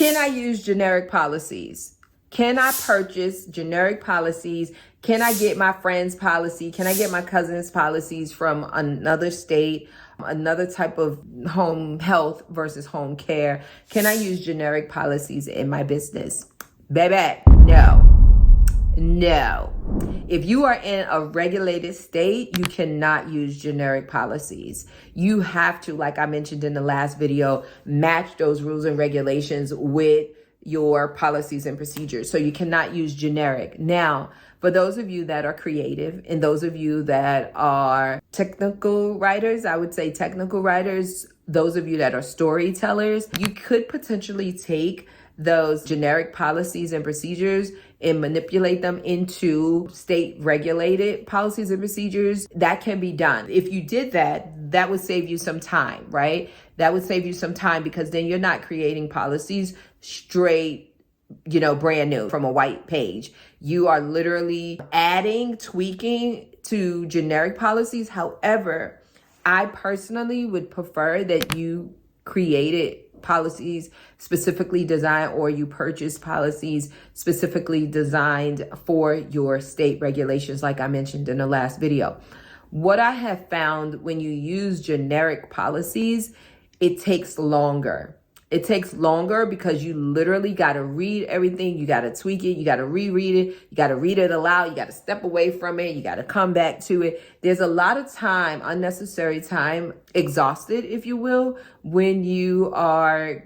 Can I use generic policies? Can I purchase generic policies? Can I get my friend's policy? Can I get my cousin's policies from another state, another type of home health versus home care? Can I use generic policies in my business? Baby, no. No. If you are in a regulated state, you cannot use generic policies. You have to, like I mentioned in the last video, match those rules and regulations with your policies and procedures. So you cannot use generic. Now, for those of you that are creative and those of you that are technical writers, I would say technical writers, those of you that are storytellers, you could potentially take those generic policies and procedures and manipulate them into state regulated policies and procedures. That can be done. If you did that, that would save you some time, right? That would save you some time because then you're not creating policies straight, brand new from a white page. You are literally adding, tweaking to generic policies. However, I personally would prefer that you created policies specifically designed, or you purchase policies specifically designed for your state regulations, like I mentioned in the last video. What I have found when you use generic policies, it takes longer. It takes longer because you literally got to read everything. You got to tweak it. You got to reread it. You got to read it aloud. You got to step away from it. You got to come back to it. There's a lot of time, unnecessary time, exhausted, if you will, when you are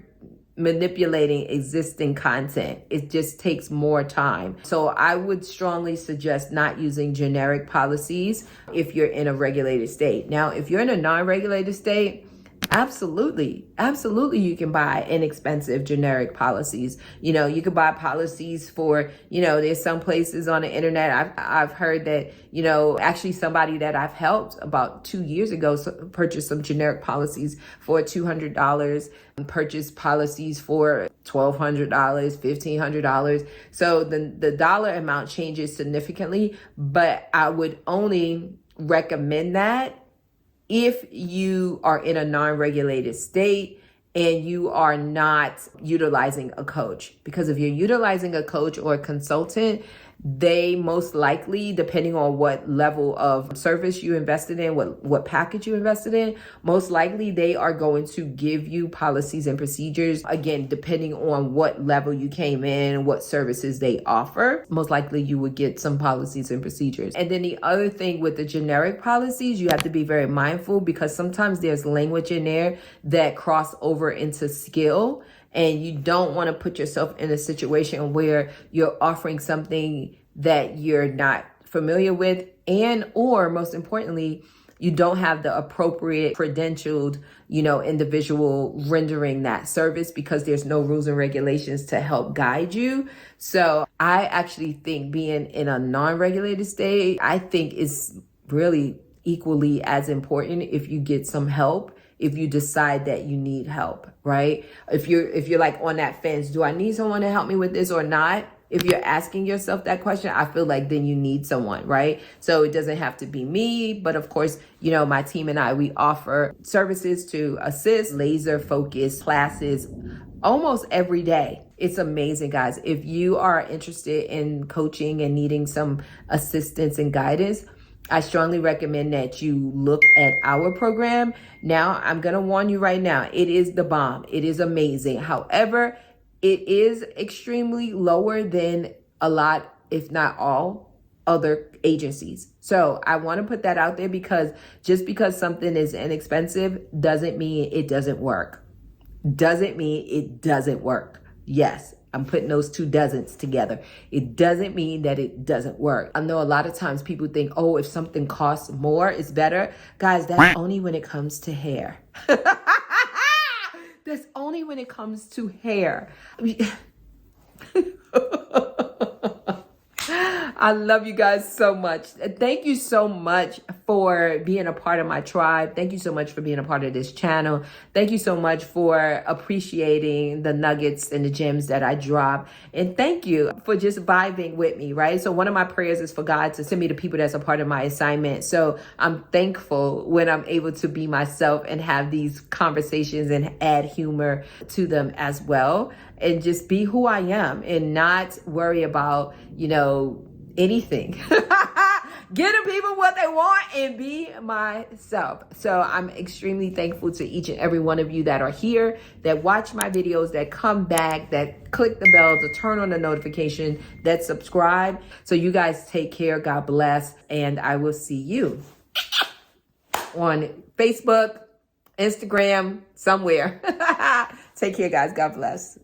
manipulating existing content. It just takes more time. So I would strongly suggest not using generic policies if you're in a regulated state. Now, if you're in a non-regulated state, absolutely, you can buy inexpensive generic policies. You could buy policies for, there's some places on the internet. I've heard that, actually somebody that I've helped about 2 years ago purchased some generic policies for $200, and purchased policies for $1,200, $1,500. So the dollar amount changes significantly, but I would only recommend that if you are in a non-regulated state and you are not utilizing a coach. Because if you're utilizing a coach or a consultant, they most likely, depending on what level of service you invested in, what package you invested in, most likely they are going to give you policies and procedures. Again, depending on what level you came in, what services they offer, most likely you would get some policies and procedures. And then the other thing with the generic policies, you have to be very mindful because sometimes there's language in there that cross over into skill. And you don't want to put yourself in a situation where you're offering something that you're not familiar with, and or most importantly, you don't have the appropriate credentialed, individual rendering that service because there's no rules and regulations to help guide you. So I actually think being in a non-regulated state, I think is really equally as important if you get some help. If you decide that you need help, right? If you're like on that fence, do I need someone to help me with this or not? If you're asking yourself that question, I feel like then you need someone, right? So it doesn't have to be me, but of course, my team and I, we offer services to assist, laser focused classes almost every day. It's amazing, guys. If you are interested in coaching and needing some assistance and guidance, I strongly recommend that you look at our program. Now, I'm going to warn you right now, it is the bomb. It is amazing. However, it is extremely lower than a lot, if not all, other agencies. So I want to put that out there because just because something is inexpensive doesn't mean it doesn't work. Doesn't mean it doesn't work. Yes. I'm putting those two doesn'ts together. It doesn't mean that it doesn't work. I know a lot of times people think, oh, if something costs more, it's better. Guys, that's only when it comes to hair. That's only when it comes to hair. I love you guys so much. Thank you so much for being a part of my tribe. Thank you so much for being a part of this channel. Thank you so much for appreciating the nuggets and the gems that I drop. And thank you for just vibing with me, right? So one of my prayers is for God to send me the people that's a part of my assignment. So I'm thankful when I'm able to be myself and have these conversations and add humor to them as well. And just be who I am and not worry about, anything. Giving people what they want and be myself. So I'm extremely thankful to each and every one of you that are here, that watch my videos, that come back, that click the bell to turn on the notification, that subscribe. So you guys take care. God bless. And I will see you on Facebook, Instagram, somewhere. Take care, guys. God bless.